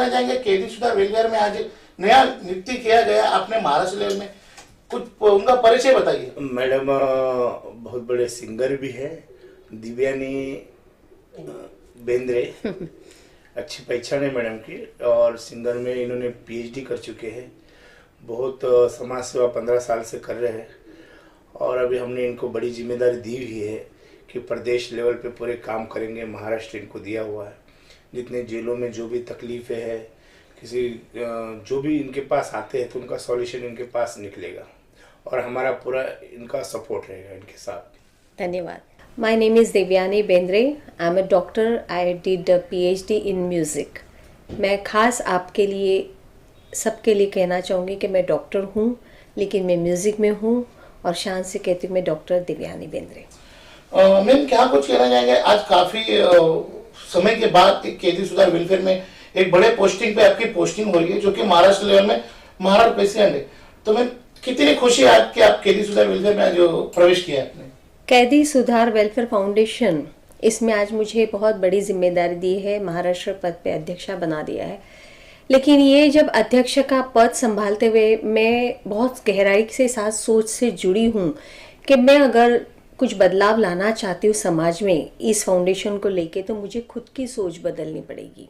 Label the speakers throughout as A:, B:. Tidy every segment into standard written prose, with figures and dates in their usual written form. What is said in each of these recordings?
A: कहना चाहेंगे कैदी सुधार वेलफेयर में आज नया नियुक्ति किया गया आपने महाराष्ट्र लेवल में, कुछ उनका परिचय बताइए।
B: मैडम बहुत बड़े सिंगर भी है, दिव्यानी बेंद्रे, अच्छी पहचान है मैडम की, और सिंगर में इन्होंने पीएचडी कर चुके हैं, बहुत समाज सेवा 15 साल से कर रहे हैं। और अभी हमने इनको बड़ी जिम्मेदारी दी हुई है कि प्रदेश लेवल पे पूरे काम करेंगे। महाराष्ट्र इनको दिया हुआ है, जितने जेलों में जो भी तकलीफें है, किसी जो भी इनके पास आते हैं तो उनका सॉल्यूशन इनके पास निकलेगा, और हमारा पूरा इनका सपोर्ट रहेगा इनके साथ।
C: धन्यवाद। My name is Devyani Bendre. I'm a doctor. I did a PhD in music. मैं खास आपके लिए सबके लिए कहना चाहूँगी कि मैं डॉक्टर हूँ, लेकिन मैं म्यूज़िक में हूँ और शान से कहती हूँ मैं डॉक्टर दिव्यानी बेंद्रे।
A: मैम क्या कुछ कहना चाहेंगे, आज काफी समय के बाद एक कैदी सुधार वेलफेयर में एक बड़े पोस्टिंग पे आपकी पोस्टिंग हो रही है, जो कि महाराष्ट्र लेवल में महाराष्ट्र प्रेसिडेंट है, तो मैम कितनी खुशी है कि आप कैदी सुधार वेलफेयर में जो प्रवेश किया आपने।
C: कैदी सुधार वेलफेयर फाउंडेशन, इसमें आज मुझे बहुत बड़ी जिम्मेदारी दी है, महाराष्ट्र पद पे अध्यक्षा बना दिया है। लेकिन ये जब अध्यक्ष का पद संभालते हुए मैं बहुत गहराई से साथ सोच से जुड़ी हूँ कि मैं अगर कुछ बदलाव लाना चाहती हूँ समाज में इस फाउंडेशन को लेके, तो मुझे खुद की सोच बदलनी पड़ेगी।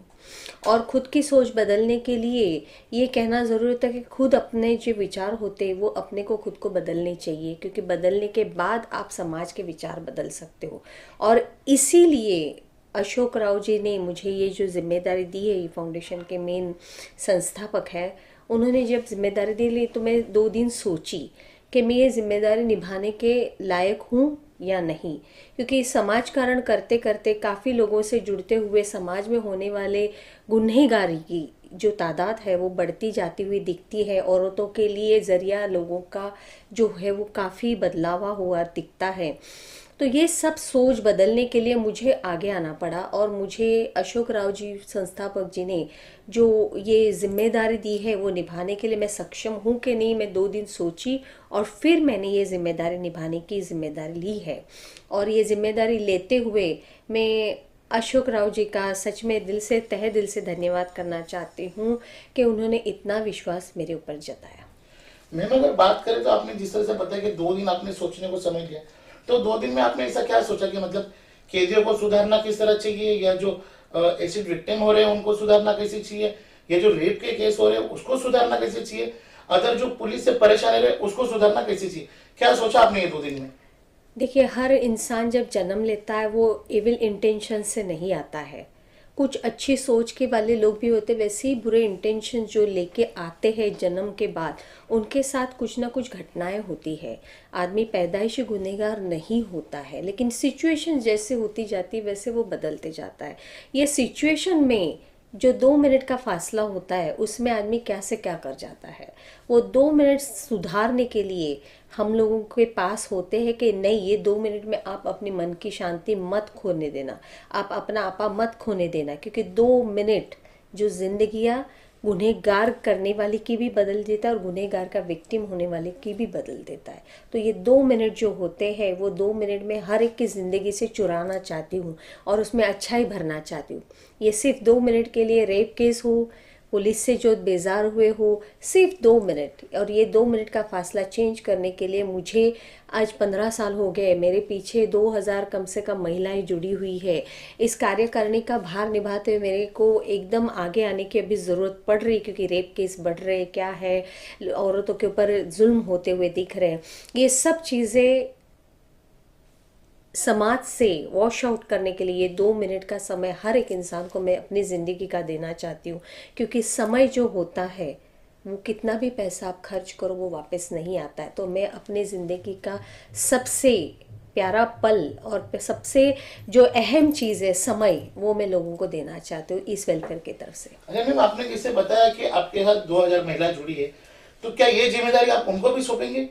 C: और खुद की सोच बदलने के लिए ये कहना ज़रूरत है कि खुद अपने जो विचार होते हैं वो अपने को खुद को बदलने चाहिए, क्योंकि बदलने के बाद आप समाज के विचार बदल सकते हो। और इसीलिए अशोक राव जी ने मुझे ये जो जिम्मेदारी दी है, ये फाउंडेशन के मेन संस्थापक है, उन्होंने जब जिम्मेदारी दी ली तो मैं 2 दिन सोची कि मैं ये जिम्मेदारी निभाने के लायक हूँ या नहीं, क्योंकि समाज कारण करते करते काफ़ी लोगों से जुड़ते हुए समाज में होने वाले गुनहगारी की जो तादाद है वो बढ़ती जाती हुई दिखती है। औरतों के लिए ज़रिया लोगों का जो है वो काफ़ी बदलावा हुआ दिखता है। तो ये सब सोच बदलने के लिए मुझे आगे आना पड़ा, और मुझे अशोक राव जी संस्थापक जी ने जो ये जिम्मेदारी दी है वो निभाने के लिए मैं सक्षम हूँ कि नहीं, मैं 2 दिन सोची और फिर मैंने ये जिम्मेदारी निभाने की जिम्मेदारी ली है। और ये जिम्मेदारी लेते हुए मैं अशोक राव जी का सच में दिल से तहे दिल से धन्यवाद करना चाहती हूँ कि उन्होंने इतना विश्वास मेरे ऊपर जताया।
A: मैम अगर बात करें तो आपने जिस तरह से बताया कि 2 दिन आपने सोचने को समय लिया, तो 2 दिन में आपने ऐसा क्या सोचा कि मतलब कैदियों को सुधारना किस तरह चाहिए, या जो एसिड विक्टिम हो रहे हैं उनको सुधारना कैसे चाहिए, या जो रेप के केस हो रहे हैं उसको सुधारना कैसे चाहिए, अदर जो पुलिस से परेशान रहे उसको सुधारना कैसे चाहिए, क्या सोचा आपने ये 2 दिन में?
C: देखिए, हर इंसान जब जन्म लेता है वो इविल इंटेंशन से नहीं आता है। कुछ अच्छी सोच के वाले लोग भी होते, वैसे ही बुरे इंटेंशन जो लेके आते हैं जन्म के बाद, उनके साथ कुछ ना कुछ घटनाएं होती है। आदमी पैदाइशी गुनहगार नहीं होता है, लेकिन सिचुएशन जैसे होती जाती है वैसे वो बदलते जाता है। ये सिचुएशन में जो 2 मिनट का फासला होता है उसमें आदमी क्या से क्या कर जाता है, वो 2 मिनट सुधारने के लिए हम लोगों के पास होते हैं कि नहीं, ये 2 मिनट में आप अपनी मन की शांति मत खोने देना, आप अपना आपा मत खोने देना, क्योंकि 2 मिनट जो जिंदगियाँ गुनहगार करने वाले की भी बदल देता है और गुनहगार का विक्टिम होने वाले की भी बदल देता है। तो ये 2 मिनट जो होते हैं वो 2 मिनट में हर एक की ज़िंदगी से चुराना चाहती हूँ और उसमें अच्छाई भरना चाहती हूँ। ये सिर्फ 2 मिनट के लिए रेप केस हो, पुलिस से जो बेजार हुए हो, सिर्फ 2 मिनट, और ये 2 मिनट का फासला चेंज करने के लिए मुझे आज 15 साल हो गए, मेरे पीछे 2000 कम से कम महिलाएं जुड़ी हुई है। इस कार्यकारिणी का भार निभाते हुए मेरे को एकदम आगे आने की अभी ज़रूरत पड़ रही, क्योंकि रेप केस बढ़ रहे, क्या है, औरतों के ऊपर जुल्म होते हुए दिख रहे हैं। ये सब चीज़ें समाज से वॉश आउट करने के लिए 2 मिनट का समय हर एक इंसान को मैं अपनी ज़िंदगी का देना चाहती हूँ, क्योंकि समय जो होता है वो कितना भी पैसा आप खर्च करो वो वापस नहीं आता है। तो मैं अपनी ज़िंदगी का सबसे प्यारा पल और सबसे जो अहम चीज़ है समय, वो मैं लोगों को देना चाहती हूँ इस वेलफेयर की तरफ से।
A: अच्छा मैम, आपने जैसे बताया कि आपके साथ 2000 महिला जुड़ी है, तो क्या ये जिम्मेदारी आप उनको भी सौंपेंगे?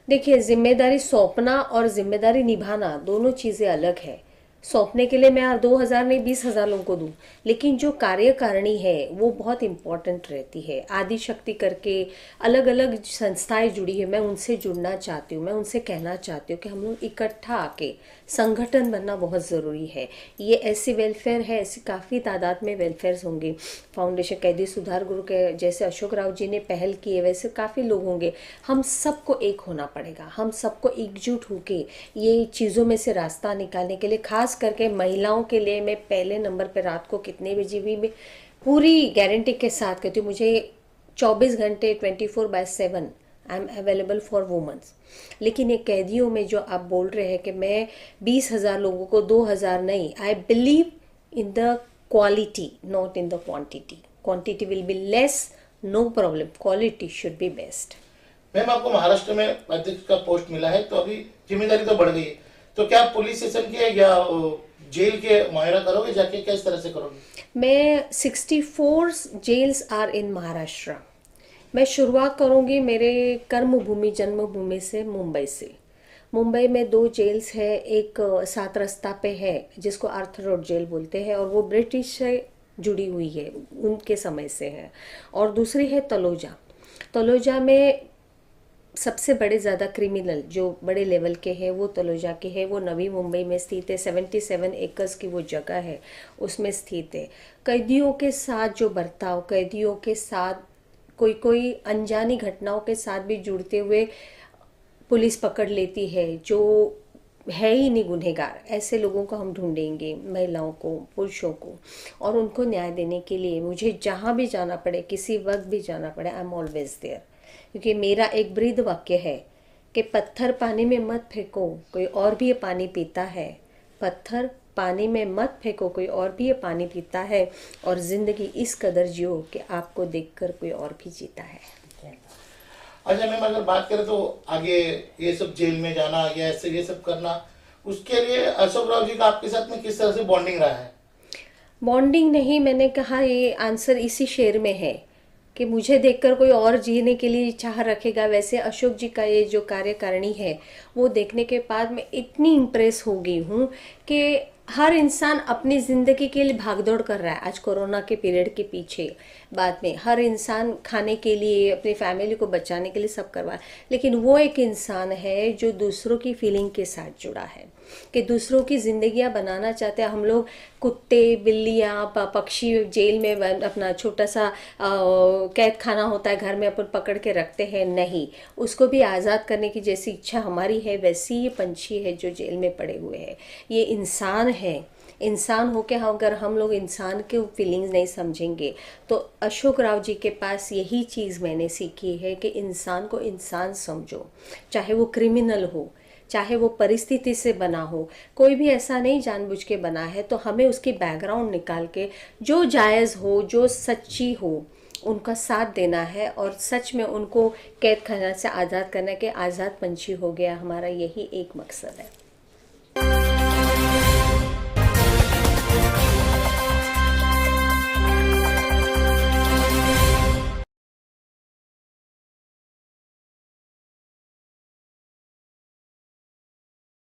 C: देखिए, जिम्मेदारी सौंपना और जिम्मेदारी निभाना दोनों चीज़ें अलग है। सौंपने के लिए मैं 2,000 नहीं 20,000 लोगों को दूं, लेकिन जो कार्यकारिणी है वो बहुत इम्पोर्टेंट रहती है। आदि शक्ति करके अलग अलग संस्थाएं जुड़ी है, मैं उनसे जुड़ना चाहती हूँ, मैं उनसे कहना चाहती हूँ कि हम लोग इकट्ठा आके संगठन बनना बहुत ज़रूरी है। ये ऐसी वेलफेयर है, ऐसी काफ़ी तादाद में वेलफेयर्स होंगे। फाउंडेशन कैदी सुधार गुरु के जैसे अशोक राव जी ने पहल की है, वैसे काफ़ी लोग होंगे। हम सबको एक होना पड़ेगा, हम सबको एकजुट होके ये चीज़ों में से रास्ता निकालने के लिए, खास करके महिलाओं के लिए मैं पहले नंबर पे रात को कितने बजे भी मैं पूरी गारंटी के साथ कहती हूँ, मुझे 24 घंटे 24/7 I am available for women's. लेकिन ये कैदियों में जो आप बोल रहे हैं कि मैं 20,000 लोगों को 2,000 नहीं, I believe in the quality not in the quantity. Quantity will be less, no problem, quality should be best.
A: Ma'am आपको महाराष्ट्र में अध्यक्ष का पोस्ट मिला है, तो अभी जिम्मेदारी तो बढ़ गई है, तो क्या आप पुलिस स्टेशन के या जेल के मुआयना करोगे जाके, किस तरह से करोगे?
C: मैं 64 जेल्स आर इन महाराष्ट्र। मैं शुरुआत करूंगी मेरे कर्मभूमि जन्मभूमि से, मुंबई से। मुंबई में 2 जेल्स है, एक 7 रास्ता पे है जिसको आर्थर रोड जेल बोलते हैं और वो ब्रिटिश से जुड़ी हुई है, उनके समय से है। और दूसरी है तलोजा। तलोजा में सबसे बड़े ज़्यादा क्रिमिनल जो बड़े लेवल के हैं वो तलोजा के हैं, वो नवी मुंबई में स्थित है। 77 एकर्स की वो जगह है, उसमें स्थित है। कैदियों के साथ जो बर्ताव, कैदियों के साथ कोई अनजानी घटनाओं के साथ भी जुड़ते हुए पुलिस पकड़ लेती है, जो है ही नहीं गुनहगार, ऐसे लोगों को हम ढूंढेंगे, महिलाओं को, पुरुषों को, और उनको न्याय देने के लिए मुझे जहाँ भी जाना पड़े, किसी वक्त भी जाना पड़े, आई एम ऑलवेज देयर। क्योंकि मेरा एक ब्रीद वाक्य है कि पत्थर पानी में मत फेंको, कोई और भी ये पानी पीता है। पत्थर पानी में मत फेंको, कोई और भी ये पानी पीता है। और ज़िंदगी इस कदर जियो कि आपको देखकर कोई और भी जीता है।
A: अच्छा मैम, अगर बात करें तो आगे ये सब जेल में जाना या ऐसे ये सब करना, उसके लिए अशोक राव जी का आपके साथ में किस तरह से बॉन्डिंग रहा है?
C: बॉन्डिंग नहीं, मैंने कहा ये आंसर इसी शेर में है कि मुझे देखकर कोई और जीने के लिए चाह रखेगा। वैसे अशोक जी का ये जो कार्यकारिणी है वो देखने के बाद मैं इतनी इम्प्रेस हो गई हूँ कि हर इंसान अपनी ज़िंदगी के लिए भागदौड़ कर रहा है आज कोरोना के पीरियड के पीछे। बाद में हर इंसान खाने के लिए, अपनी फैमिली को बचाने के लिए सब करवा है, लेकिन वो एक इंसान है जो दूसरों की फीलिंग के साथ जुड़ा है, कि दूसरों की ज़िंदगियां बनाना चाहते हैं। हम लोग कुत्ते, बिल्लियाँ, पक्षी जेल में अपना छोटा सा कैद खाना होता है, घर में अपन पकड़ के रखते हैं, नहीं, उसको भी आज़ाद करने की जैसी इच्छा हमारी है वैसी ये पंछी है जो जेल में पड़े हुए हैं। ये इंसान है। इंसान होके अगर हम लोग इंसान के फीलिंग्स नहीं समझेंगे तो अशोक राव जी के पास यही चीज़ मैंने सीखी है कि इंसान को इंसान समझो, चाहे वो क्रिमिनल हो, चाहे वो परिस्थिति से बना हो, कोई भी ऐसा नहीं जानबूझ के बना है। तो हमें उसकी बैकग्राउंड निकाल के जो जायज़ हो, जो सच्ची हो, उनका साथ देना है और सच में उनको कैद खाना से आज़ाद करना, के आज़ाद पंछी हो गया, हमारा यही एक मकसद है।